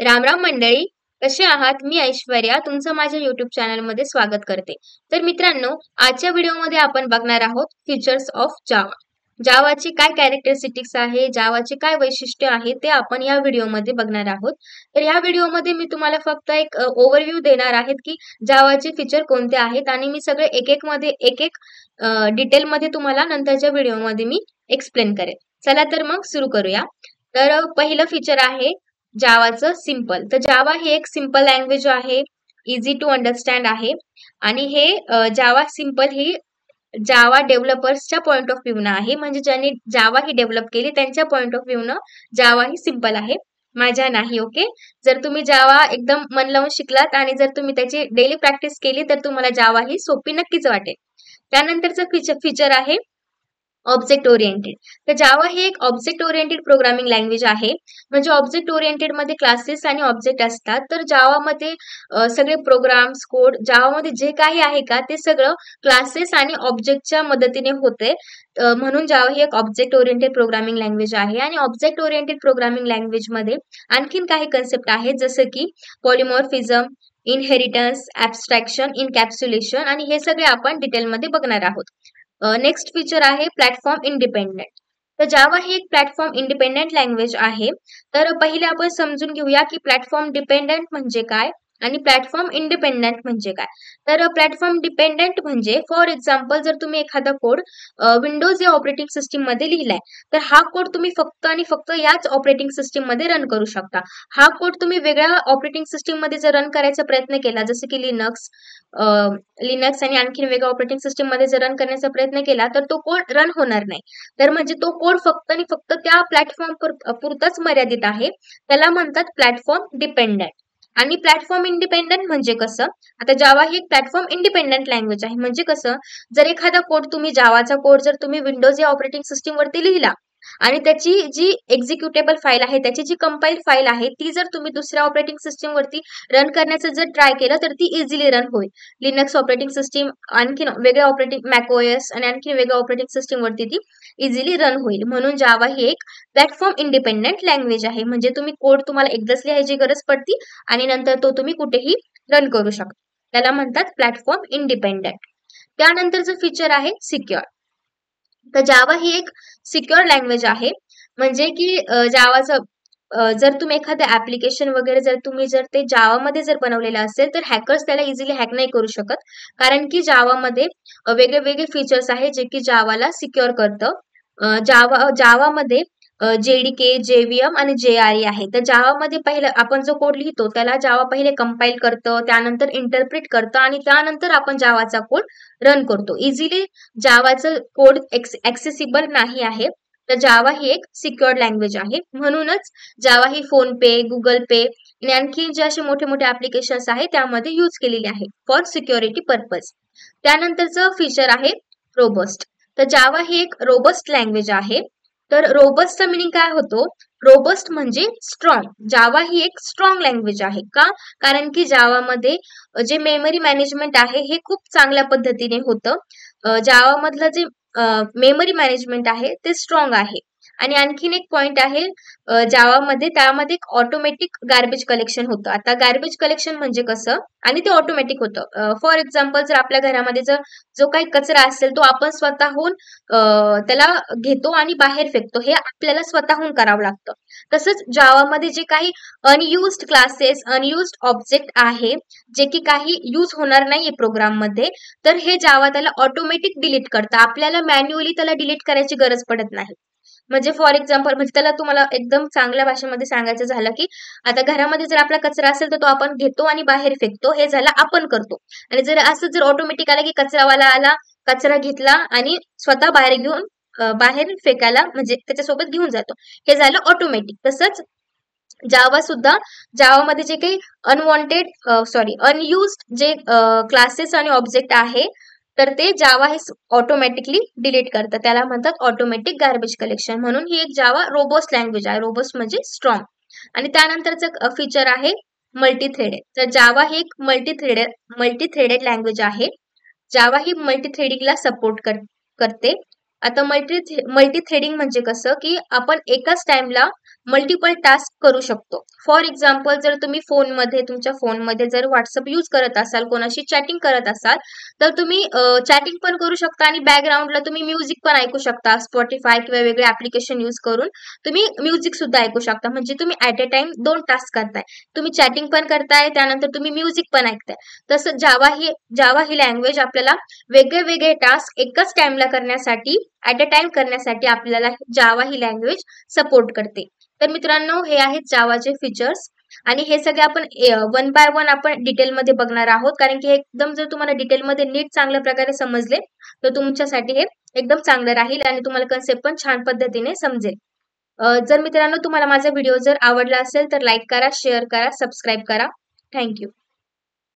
राम मंडळी, कसे आहात? मी ऐश्वर्या तुमचं माझ्या YouTube चॅनलमध्ये स्वागत करते. तर मित्रांनो, आजच्या व्हिडिओमध्ये आपण बघणार आहोत फीचर्स ऑफ जावा. जावाची काय कॅरेक्टरिस्टिक्स आहे, जावाचे काय वैशिष्ट्य आहे ते आपण या व्हिडिओमध्ये बघणार आहोत. तर या व्हिडिओमध्ये मी तुम्हाला फक्त एक ओव्हरव्ह्यू देणार आहे की जावाचे फीचर कोणते आहेत आणि मी सगळे एक डिटेलमध्ये तुम्हाला नंतरच्या व्हिडिओमध्ये मी एक्सप्लेन करेन. चला तर मग सुरू करूया. तर पहिलं फीचर आहे जावाचं सिंपल. तर जावा ही एक सिंपल लँग्वेज आहे, इझी टू अंडरस्टँड आहे आणि हे जावा सिंपल ही जावा डेव्हलपर्सच्या पॉइंट ऑफ व्ह्यू न आहे, म्हणजे ज्यांनी जावा ही डेव्हलप केली त्यांच्या पॉइंट ऑफ व्ह्यू न जावा ही सिंपल आहे, माझ्या नाही. ओके, जर तुम्ही जावा एकदम मन लावून शिकलात आणि जर तुम्ही त्याची डेली प्रॅक्टिस केली तर तुम्हाला जावा ही सोपी नक्कीच वाटेल. त्यानंतरचं फीचर आहे ऑब्जेक्ट ओरिएंटेड. तर जावा ही एक ऑब्जेक्ट ओरिएंटेड प्रोग्रामिंग लँग्वेज आहे. म्हणजे ऑब्जेक्ट ओरिएंटेड मध्ये क्लासेस आणि ऑब्जेक्ट असतात. तर जावामध्ये सगळे प्रोग्राम्स कोड जावामध्ये जे काही आहे का ते सगळं क्लासेस आणि ऑब्जेक्टच्या मदतीने होते. म्हणून जावा ही एक ऑब्जेक्ट ओरिएंटेड प्रोग्रामिंग लँग्वेज आहे. आणि ऑब्जेक्ट ओरिएंटेड प्रोग्रामिंग लँग्वेज मध्ये आणखीन काही कन्सेप्ट आहेत, जसं की पॉलिमॉर्फिझम, इनहेरिटन्स, ॲब्स्ट्रॅक्शन, इनकॅप्सुलेशन, आणि हे सगळे आपण डिटेलमध्ये बघणार आहोत. नेक्स्ट फीचर आहे प्लॅटफॉर्म इंडिपेंडेंट. तर जावा ही एक प्लॅटफॉर्म इंडिपेंडेंट लँग्वेज आहे. तर पहिले आपण समजून घेऊया की प्लॅटफॉर्म डिपेंडेंट म्हणजे काय आणि प्लॅटफॉर्म इंडिपेंडेंट म्हणजे काय. तर प्लॅटफॉर्म डिपेंडेंट म्हणजे फॉर एक्झाम्पल, जर तुम्ही एखादा कोड विंडोज या ऑपरेटिंग सिस्टीम मध्ये लिहिलाय तर हा कोड तुम्ही फक्त आणि फक्त याच ऑपरेटिंग सिस्टीम मध्ये रन करू शकता. हा कोड तुम्ही वेगळ्या ऑपरेटिंग सिस्टीम मध्ये जर रन करायचा प्रयत्न केला, जसं की लिनक्स आणि आणखी वेगळ्या ऑपरेटिंग सिस्टीम मध्ये जर रन करण्याचा प्रयत्न केला तर तो कोड रन होणार नाही. तर म्हणजे तो कोड फक्त आणि फक्त त्या प्लॅटफॉर्म पुरताच मर्यादित आहे. त्याला म्हणतात प्लॅटफॉर्म डिपेंडंट. आणि प्लॅटफॉर्म इंडिपेंडंट म्हणजे कसं, आता जावा ही एक प्लॅटफॉर्म इंडिपेंडंट लँग्वेज आहे. म्हणजे कसं, जर एखादा कोड तुम्ही जावाचा कोड जर तुम्ही विंडोज या ऑपरेटिंग सिस्टीम वरती लिहिला आणि त्याची जी एक्झिक्युटेबल फाईल आहे, त्याची जी कंपाईल फाईल आहे, ती जर तुम्ही दुसऱ्या ऑपरेटिंग सिस्टीम वरती रन करण्याचं जर ट्राय केलं तर ती इझिली रन होईल. लिनक्स ऑपरेटिंग सिस्टीम, आणखी वेगळ्या ऑपरेटिंग मॅकओएस आणि आणखी वेगळ्या ऑपरेटिंग सिस्टीम वरती ती इझिली रन होईल. म्हणून जावा ही एक प्लॅटफॉर्म इंडिपेंडेंट लँग्वेज आहे. म्हणजे तुम्ही कोड तुम्हाला एकदाच लिहायची गरज पडती आणि नंतर तो तुम्ही कुठेही रन करू शकता. त्याला म्हणतात प्लॅटफॉर्म इंडिपेंडेंट. त्यानंतरचं फीचर आहे सिक्युअर. तर जावा ही एक सिक्युअर लँग्वेज आहे. म्हणजे की जावाचं जर तुम्ही एखादं ऍप्लिकेशन वगैरे जर ते जावामध्ये जर बनवलेलं असेल तर हॅकर्स त्याला इझिली हॅक नाही करू शकत, कारण की जावामध्ये वेगळे फीचर्स आहेत जे की जावाला सिक्युअर करतं. जावामध्ये JDK, JVM आणि JRE आहे. तर जावामध्ये पहिलं आपण जो कोड लिहितो त्याला जावा पहिले कंपाईल करतं, त्यानंतर इंटरप्रिट करतं आणि त्यानंतर आपण जावाचा कोड रन करतो. इझिली जावाचं कोड ऍक्सेसिबल नाही आहे. तर जावा ही एक सिक्युअर्ड लँग्वेज आहे. म्हणूनच जावा ही फोन पे, गुगल पे आणि आणखी जे असे मोठे मोठे ऍप्लिकेशन्स आहेत त्यामध्ये यूज केलेली आहे फॉर सिक्युरिटी पर्पज. त्यानंतरचं फीचर आहे रोबस्ट. तर जावा ही एक रोबस्ट लँग्वेज आहे. तर रोबस्टचा मिनिंग काय होतो, रोबस्ट म्हणजे स्ट्रॉंग. जावा ही एक स्ट्रॉंग लँग्वेज आहे. का? कारण की जावामध्ये जे मेमरी मॅनेजमेंट आहे हे खूप चांगल्या पद्धतीने होतं. जावामधलं जे मेमरी मॅनेजमेंट आहे ते स्ट्रॉंग आहे. आणि आणखीन एक पॉइंट आहे जावामध्ये, त्यामध्ये एक ऑटोमॅटिक गार्बेज कलेक्शन होतं. आता गार्बेज कलेक्शन म्हणजे कसं, आणि ते ऑटोमॅटिक होतं. फॉर एक्झाम्पल, जर आपल्या घरामध्ये जो काही कचरा असेल तो आपण स्वतःहून त्याला घेतो आणि बाहेर फेकतो, हे आपल्याला स्वतःहून करावं लागतं. तसंच जावामध्ये जे काही अनयुज्ड क्लासेस, अनयुज्ड ऑब्जेक्ट आहे जे की काही यूज होणार नाहीये प्रोग्राम मध्ये, तर हे जावा त्याला ऑटोमॅटिक डिलीट करतं. आपल्याला मॅन्युअली त्याला डिलीट करायची गरज पडत नाही. म्हणजे फॉर एक्झाम्पल, म्हणजे त्याला तुम्हाला एकदम चांगल्या भाषेमध्ये सांगायचं झालं की आता घरामध्ये जर आपला कचरा असेल तर तो आपण घेतो आणि बाहेर फेकतो, हे झालं आपण करतो. आणि जर ऑटोमॅटिक आला की कचरावाला आला, कचरा घेतला आणि स्वतः बाहेर फेकायला, म्हणजे त्याच्यासोबत घेऊन जातो, हे झालं ऑटोमॅटिक. तसंच जावामध्ये जे काही अनयुज्ड जे क्लासेस आणि ऑब्जेक्ट आहे तर ते जावा हे ऑटोमॅटिकली डिलीट करतं. त्याला म्हणतात ऑटोमॅटिक गार्बेज कलेक्शन. म्हणून ही एक जावा रोबस्ट लँग्वेज आहे. रोबस्ट म्हणजे स्ट्रॉंग. आणि त्यानंतरचं फीचर आहे मल्टीथ्रेडेड. तर जावा ही एक मल्टीथ्रेडेड लँग्वेज आहे. जावा ही मल्टीथ्रेडिंगला सपोर्ट करते. आता मल्टीथ्रेडिंग म्हणजे कसं, की आपण एकाच टाइमला मल्टिपल टास्क करू शकतो. फॉर एक्झाम्पल, जर तुम्ही तुमच्या फोनमध्ये जर व्हॉट्सअप यूज करत असाल, कोणाशी चॅटिंग करत असाल, तर तुम्ही चॅटिंग पण करू शकता आणि बॅकग्राऊंडला तुम्ही म्युझिक पण ऐकू शकता. स्पॉटिफाय किंवा वेगळे ऍप्लिकेशन यूज करून तुम्ही म्युझिक सुद्धा ऐकू शकता. म्हणजे तुम्ही ऍट अ टाइम 2 टास्क करताय. तुम्ही चॅटिंग पण करताय, त्यानंतर तुम्ही म्युझिक पण ऐकताय. तसं जावा ही लँग्वेज आपल्याला वेगळे वेगळे टास्क एकाच टाइमला करण्यासाठी, ऍट अ टाइम करण्यासाठी आपल्याला जावा ही लँग्वेज सपोर्ट करते. तर मित्रांनो, हे आहेत जावाचे फीचर्स आणि हे सगळे आपण वन बाय वन आपण डिटेलमध्ये बघणार आहोत. कारण की हे एकदम जर तुम्हाला डिटेलमध्ये नीट चांगल्या प्रकारे समजले तर तुमच्यासाठी हे एकदम चांगलं राहील आणि तुम्हाला कन्सेप्ट पण छान पद्धतीने समजेल. जर मित्रांनो तुम्हाला माझा व्हिडिओ जर आवडला असेल तर लाईक करा, शेअर करा, सबस्क्राईब करा. थँक्यू.